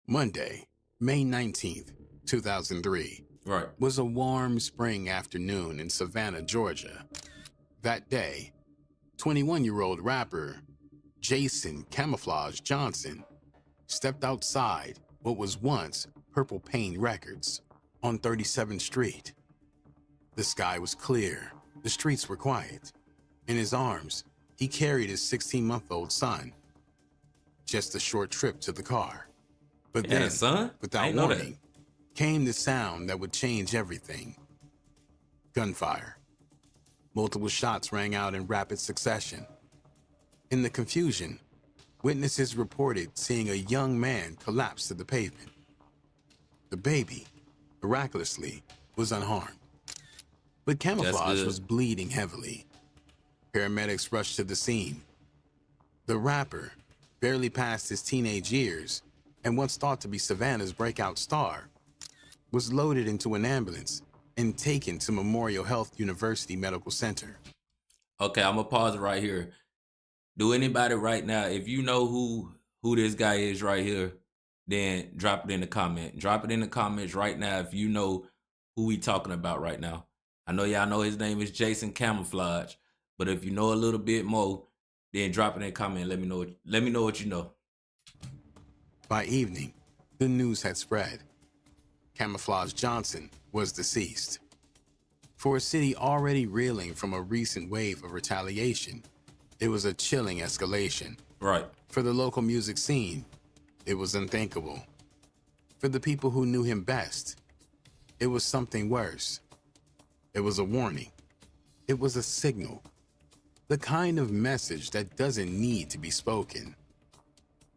Monday, May 19th, 2003, Right. was a warm spring afternoon in Savannah, Georgia. That day, 21-year-old rapper Jason Camoflauge Johnson stepped outside what was once Purple Pain Records on 37th Street. The sky was clear, the streets were quiet. In his arms, he carried his 16-month-old son. Just a short trip to the car. But Yeah, then, son. I without ain't know that. warning, came the sound that would change everything. Gunfire. Multiple shots rang out in rapid succession. In the confusion, witnesses reported seeing a young man collapse to the pavement. The baby, miraculously, was unharmed. But Camoflauge was bleeding heavily. Paramedics rushed to the scene. The rapper, barely past his teenage years, and once thought to be Savannah's breakout star, was loaded into an ambulance and taken to Memorial Health University Medical Center. Okay, I'm gonna pause it right here. Do anybody right now, if you know who this guy is right here, then drop it in the comment. Drop it in the comments right now if you know who we talking about right now. I know y'all know his name is Jason Camoflauge, but if you know a little bit more, then drop it in the comment. Let me know what you know. By evening, the news had spread. Camoflauge Johnson was deceased. For a city already reeling from a recent wave of retaliation, it was a chilling escalation. Right. For the local music scene, it was unthinkable. For the people who knew him best, it was something worse. It was a warning. It was a signal. The kind of message that doesn't need to be spoken.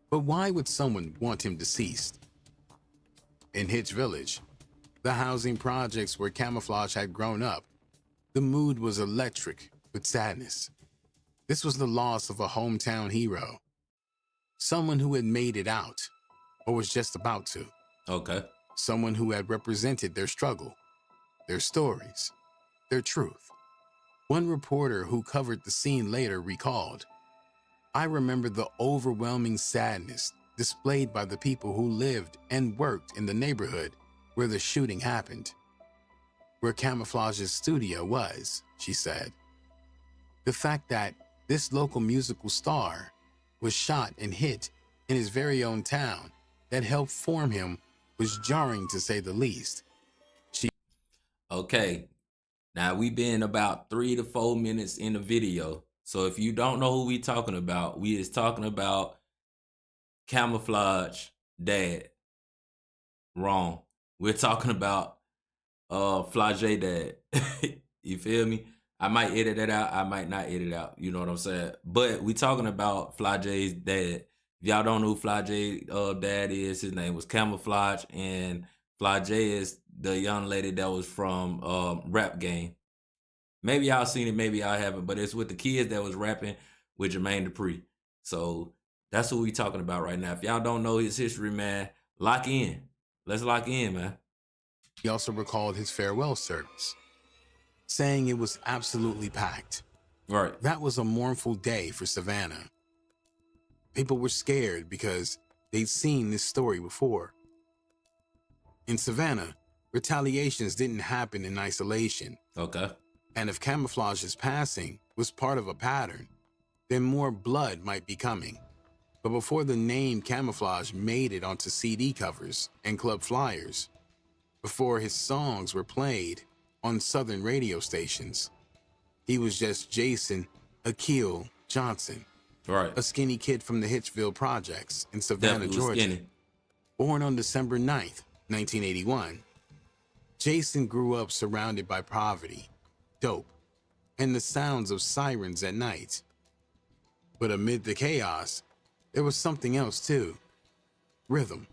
But why would someone want him deceased? In Hitch Village, the housing projects where Camoflauge had grown up, the mood was electric with sadness. This was the loss of a hometown hero. Someone who had made it out, or was just about to. Okay. Someone who had represented their struggle, their stories, their truth. One reporter who covered the scene later recalled, "I remember the overwhelming sadness displayed by the people who lived and worked in the neighborhood where the shooting happened, where Camoflauge's studio was," she said. The fact that this local musical star was shot and hit in his very own town that helped form him was jarring, to say the least. Okay. Now we've been about 3 to 4 minutes in the video. So if you don't know who we talking about, we is talking about Camoflauge dad. Wrong. We're talking about Flauge dad. You feel me? I might edit it out. I might not edit it out. You know what I'm saying? But we talking about Flauge's dad. If y'all don't know who Flauge dad is, his name was Camoflauge, and Flauge is the young lady that was from Rap Game. Maybe y'all seen it, maybe y'all haven't, but it's with the kids that was rapping with Jermaine Dupri. So that's what we talking about right now. If y'all don't know his history, man, lock in. Let's lock in, man. He also recalled his farewell service, saying it was absolutely packed. Right. That was a mournful day for Savannah. People were scared because they'd seen this story before. In Savannah, retaliations didn't happen in isolation. Okay. And if Camoflauge's passing was part of a pattern, then more blood might be coming. But before the name Camoflauge made it onto CD covers and club flyers, before his songs were played on Southern radio stations, he was just Jason Akil Johnson, right, a skinny kid from the Hitchville projects in Savannah, Georgia. Skinny. Born on December 9th, 1981, Jason grew up surrounded by poverty, dope, and the sounds of sirens at night. But amid the chaos, there was something else too: rhythm.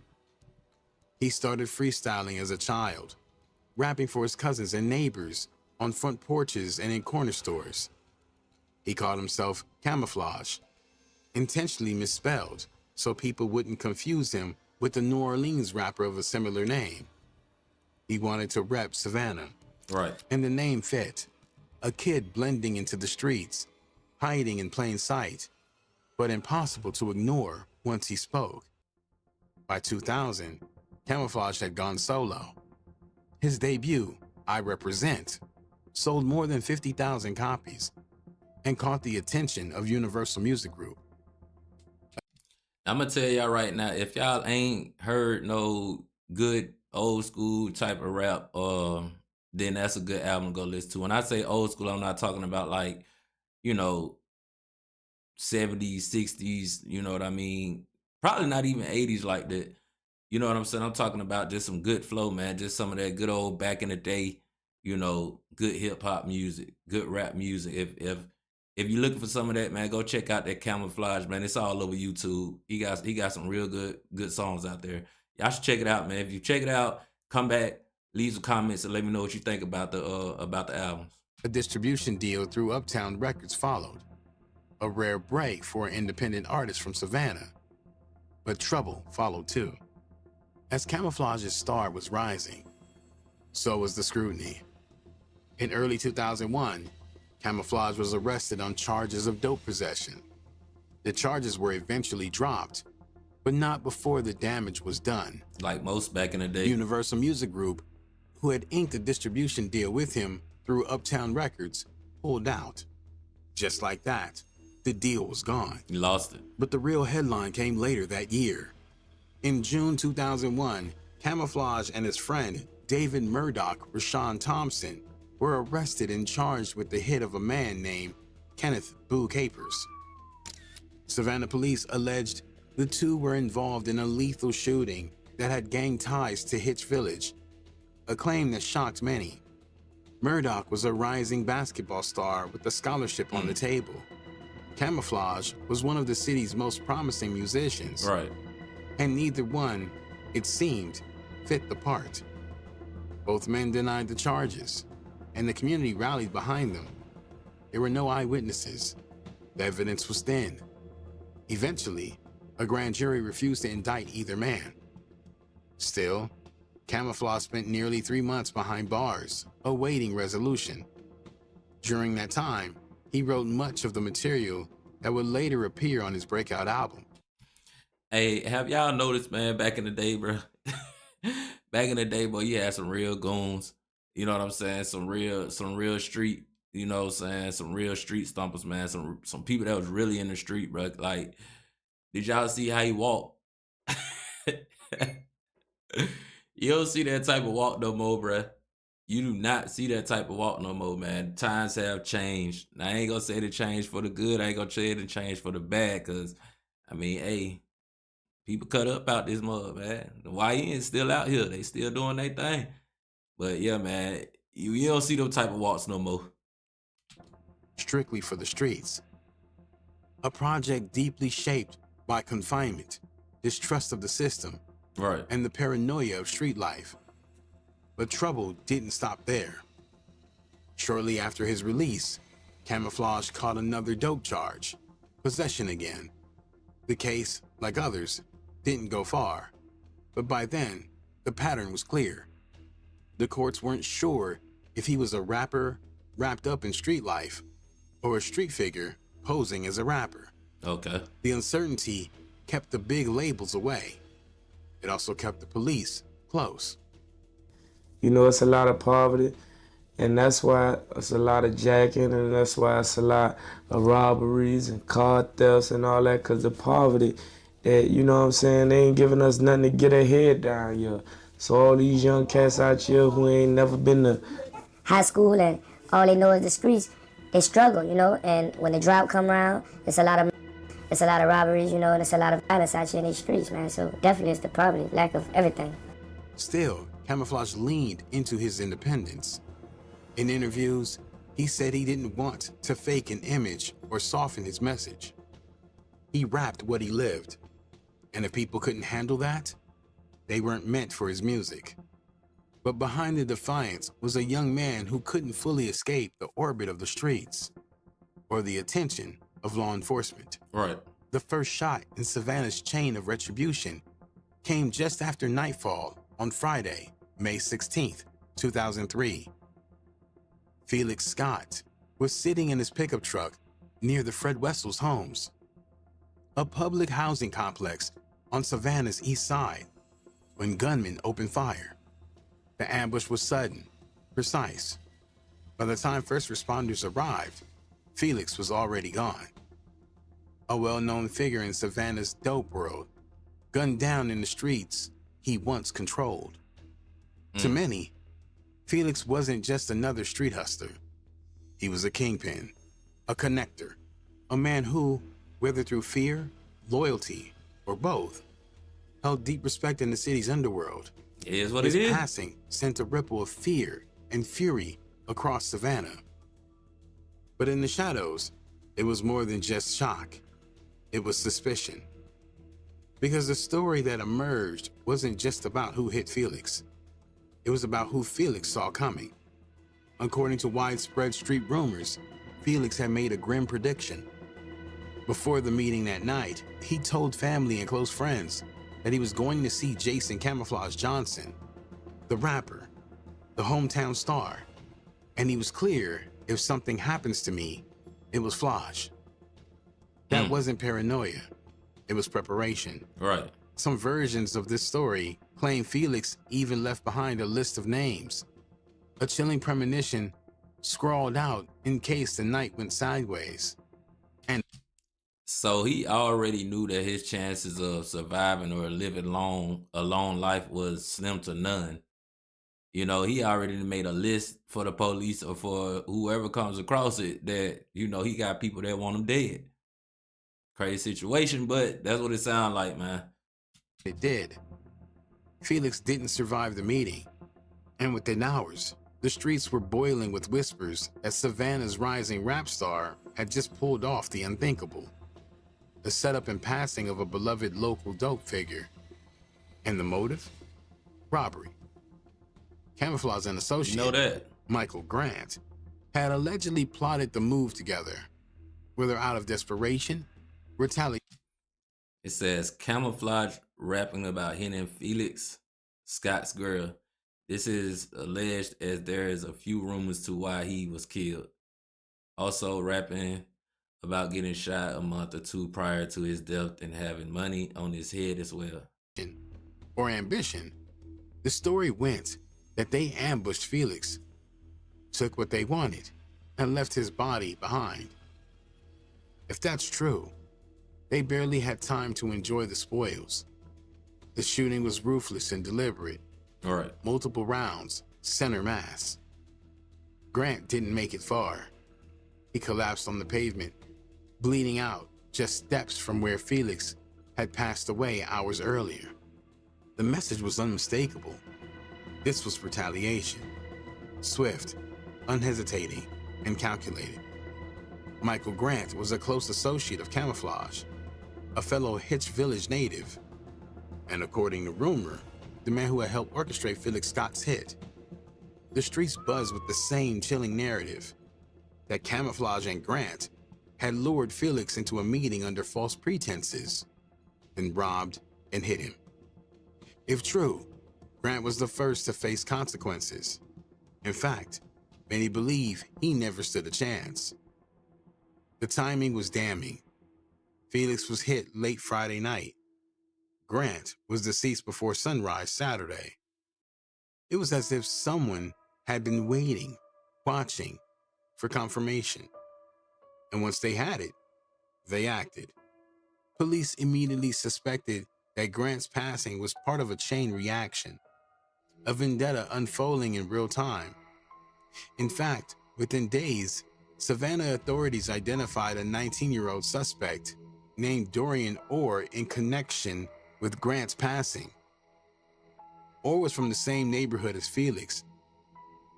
He started freestyling as a child, rapping for his cousins and neighbors on front porches and in corner stores. He called himself Camoflauge, intentionally misspelled so people wouldn't confuse him with the New Orleans rapper of a similar name. He wanted to rep Savannah. Right. And the name fit. A kid blending into the streets, hiding in plain sight, but impossible to ignore once he spoke. By 2000, Camoflauge had gone solo. His debut, I Represent, sold more than 50,000 copies and caught the attention of Universal Music Group. I'm gonna tell y'all right now, if y'all ain't heard no good old school type of rap, then that's a good album to go listen to. When I say old school, I'm not talking about like, you know, 70s, 60s, you know what I mean? Probably not even 80s like that. You know what I'm saying? I'm talking about just some good flow, man. Just some of that good old back in the day, you know, good hip hop music, good rap music. If you're looking for some of that, man, go check out that Camoflauge, man. It's all over YouTube. He got some real good songs out there. Y'all should check it out, man. If you check it out, come back, leave some comments, and let me know what you think about the albums. A distribution deal through Uptown Records followed, a rare break for an independent artist from Savannah. But trouble followed too. As Camoflauge's star was rising, so was the scrutiny. In early 2001, Camoflauge was arrested on charges of dope possession. The charges were eventually dropped, but not before the damage was done. Like most back in the day. Universal Music Group, who had inked a distribution deal with him through Uptown Records, pulled out. Just like that, the deal was gone. He lost it. But the real headline came later that year. In June 2001, Camoflauge and his friend, David Murdoch Rashawn Thompson, were arrested and charged with the hit of a man named Kenneth Boo Capers. Savannah police alleged the two were involved in a lethal shooting that had gang ties to Hitch Village, a claim that shocked many. Murdoch was a rising basketball star with a scholarship on the table. Camoflauge was one of the city's most promising musicians. Right. And neither one, it seemed, fit the part. Both men denied the charges, and the community rallied behind them. There were no eyewitnesses. The evidence was thin. Eventually, a grand jury refused to indict either man. Still, Camoflauge spent nearly 3 months behind bars, awaiting resolution. During that time, he wrote much of the material that would later appear on his breakout album. Hey, have y'all noticed, man, back in the day, bro? Back in the day, boy, you had some real goons. You know what I'm saying? Some real street, you know what I'm saying? Some real street stompers, man. Some people that was really in the street, bro. Like, did y'all see how he walked? You don't see that type of walk no more, bro. You do not see that type of walk no more, man. Times have changed. Now, I ain't gonna say they changed for the good. I ain't gonna say they changed for the bad, because, I mean, hey, people cut up out this mud, man. The YN's still out here. They still doing their thing. But, yeah, man, you don't see those type of walks no more. Strictly for the streets. A project deeply shaped by confinement, distrust of the system, right, and the paranoia of street life. But trouble didn't stop there. Shortly after his release, Camoflauge caught another dope charge, possession again. The case, like others, didn't go far, but by then, the pattern was clear. The courts weren't sure if he was a rapper wrapped up in street life or a street figure posing as a rapper. Okay. The uncertainty kept the big labels away. It also kept the police close. You know, it's a lot of poverty, and that's why it's a lot of jacking, and that's why it's a lot of robberies and car thefts and all that, because the poverty, that, you know what I'm saying, they ain't giving us nothing to get our head down here. So all these young cats out here who ain't never been to high school and all they know is the streets, they struggle, you know, and when the drought come around, it's a lot of robberies, you know, and it's a lot of violence out here in these streets, man. So definitely it's the poverty, lack of everything. Still, Camoflauge leaned into his independence. In interviews, he said he didn't want to fake an image or soften his message. He rapped what he lived, and if people couldn't handle that, they weren't meant for his music. But behind the defiance was a young man who couldn't fully escape the orbit of the streets or the attention of law enforcement. Right. The first shot in Savannah's chain of retribution came just after nightfall on Friday, May 16th, 2003. Felix Scott was sitting in his pickup truck near the Fred Wessel's homes, a public housing complex on Savannah's east side when gunmen opened fire. The ambush was sudden, precise. By the time first responders arrived, Felix was already gone. A well-known figure in Savannah's dope world, gunned down in the streets he once controlled. To many, Felix wasn't just another street hustler. He was a kingpin, a connector, a man who, whether through fear, loyalty, or both, held deep respect in the city's underworld. It is what His it is. passing sent a ripple of fear and fury across Savannah. But in the shadows, it was more than just shock. It was suspicion. Because the story that emerged wasn't just about who hit Felix. It was about who Felix saw coming. According to widespread street rumors, Felix had made a grim prediction. Before the meeting that night, he told family and close friends that he was going to see Jason Camoflauge Johnson, the rapper, the hometown star, and he was clear, if something happens to me, it was Flauge. That wasn't paranoia, it was preparation. Right. Some versions of this story claim Felix even left behind a list of names, a chilling premonition scrawled out in case the night went sideways. So he already knew that his chances of surviving or living a long life was slim to none. You know, he already made a list for the police or for whoever comes across it that, you know, he got people that want him dead. Crazy situation, but that's what it sounds like, man. It did. Felix didn't survive the meeting, and within hours, the streets were boiling with whispers that Savannah's rising rap star had just pulled off the unthinkable. The setup and passing of a beloved local dope figure. And the motive? Robbery. Camoflauge and associate, You know that. Michael Grant, had allegedly plotted the move together, whether out of desperation, retaliation. It says Camoflauge rapping about hitting Felix Scott's girl. This is alleged as there is a few rumors to why he was killed. Also rapping about getting shot a month or two prior to his death and having money on his head as well. Or ambition. The story went that they ambushed Felix, took what they wanted, and left his body behind. If that's true, they barely had time to enjoy the spoils. The shooting was ruthless and deliberate. All right. Multiple rounds, center mass. Grant didn't make it far. He collapsed on the pavement, bleeding out just steps from where Felix had passed away hours earlier. The message was unmistakable. This was retaliation. Swift, unhesitating, and calculated. Michael Grant was a close associate of Camoflauge, a fellow Hitch Village native, and according to rumor, the man who had helped orchestrate Felix Scott's hit. The streets buzzed with the same chilling narrative, that Camoflauge and Grant had lured Felix into a meeting under false pretenses, then robbed and hit him. If true, Grant was the first to face consequences. In fact, many believe he never stood a chance. The timing was damning. Felix was hit late Friday night. Grant was deceased before sunrise Saturday. It was as if someone had been waiting, watching for confirmation. And once they had it, they acted. Police immediately suspected that Grant's passing was part of a chain reaction, a vendetta unfolding in real time. In fact, within days, Savannah authorities identified a 19-year-old suspect named Dorian Orr in connection with Grant's passing. Orr was from the same neighborhood as Felix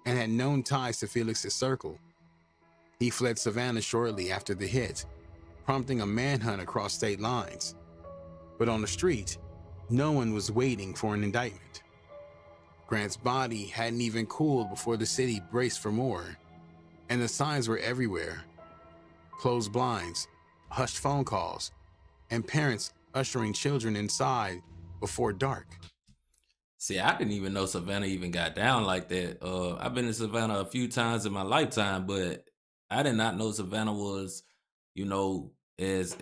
and had known ties to Felix's circle. He fled Savannah shortly after the hit, prompting a manhunt across state lines. But on the street, no one was waiting for an indictment. Grant's body hadn't even cooled before the city braced for more, and the signs were everywhere. Closed blinds, hushed phone calls, and parents ushering children inside before dark. See, I didn't even know Savannah even got down like that. I've been to Savannah a few times in my lifetime, but I did not know Savannah was, you know, as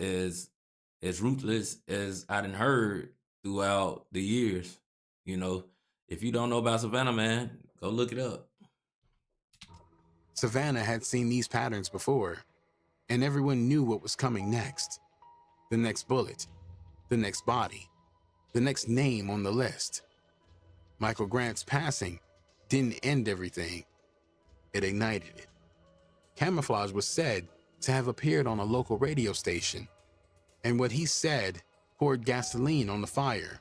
ruthless as I done heard throughout the years. You know, if you don't know about Savannah, man, go look it up. Savannah had seen these patterns before, and everyone knew what was coming next. The next bullet, the next body, the next name on the list. Michael Grant's passing didn't end everything. It ignited it. Camoflauge was said to have appeared on a local radio station, and what he said poured gasoline on the fire.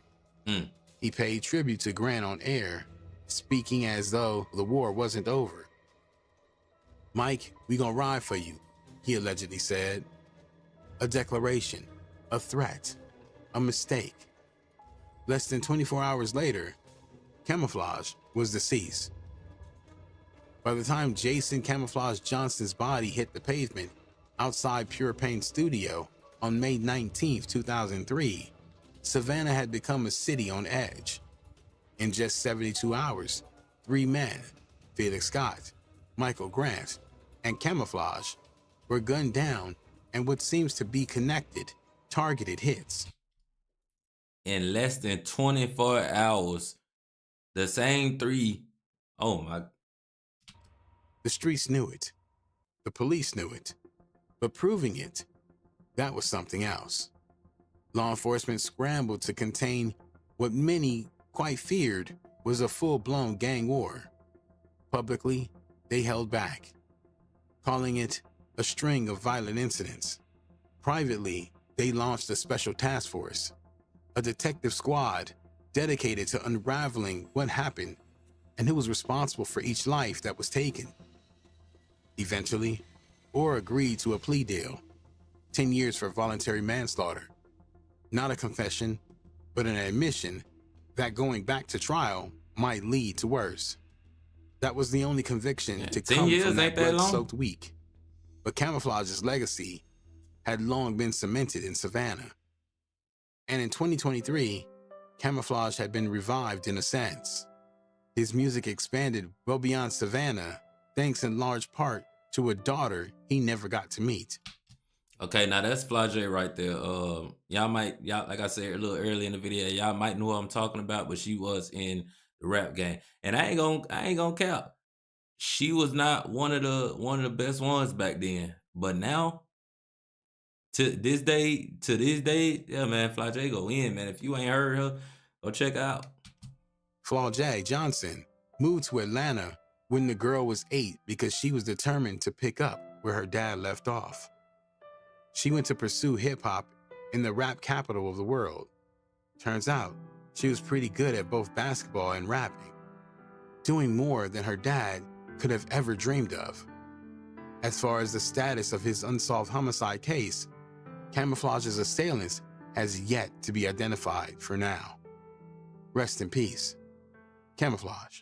He paid tribute to Grant on air, speaking as though the war wasn't over. "Mike, we gonna ride for you," he allegedly said. A declaration, a threat, a mistake. Less than 24 hours later, Camoflauge was deceased. By the time Jason Camoflauge Johnson's body hit the pavement outside Pure Pain Studio on May 19, 2003, Savannah had become a city on edge. In just 72 hours, 3 men, Felix Scott, Michael Grant, and Camoflauge, were gunned down in what seems to be connected, targeted hits. In less than 24 hours, the same 3, oh my. The streets knew it. The police knew it. But proving it, that was something else. Law enforcement scrambled to contain what many quite feared was a full-blown gang war. Publicly, they held back, calling it a string of violent incidents. Privately, they launched a special task force, a detective squad dedicated to unraveling what happened and who was responsible for each life that was taken. Eventually, Orr agreed to a plea deal, 10 years for voluntary manslaughter. Not a confession, but an admission that going back to trial might lead to worse. That was the only conviction to 10 come years from that ain't that long. blood-soaked week. But Camoflauge's legacy had long been cemented in Savannah. And in 2023, Camoflauge had been revived in a sense. His music expanded well beyond Savannah, thanks in large part to a daughter he never got to meet. Okay, now that's Flauge right there. Y'all like I said a little early in the video, y'all might know what I'm talking about, but she was in the rap game, and I ain't gonna cap. She was not one of the best ones back then, but now to this day, yeah, man, Flauge go in, man. If you ain't heard her, go check her out. Flauge Johnson moved to Atlanta when the girl was 8 because she was determined to pick up where her dad left off. She went to pursue hip-hop in the rap capital of the world. Turns out, she was pretty good at both basketball and rapping, doing more than her dad could have ever dreamed of. As far as the status of his unsolved homicide case, Camoflauge's assailant has yet to be identified for now. Rest in peace, Camoflauge.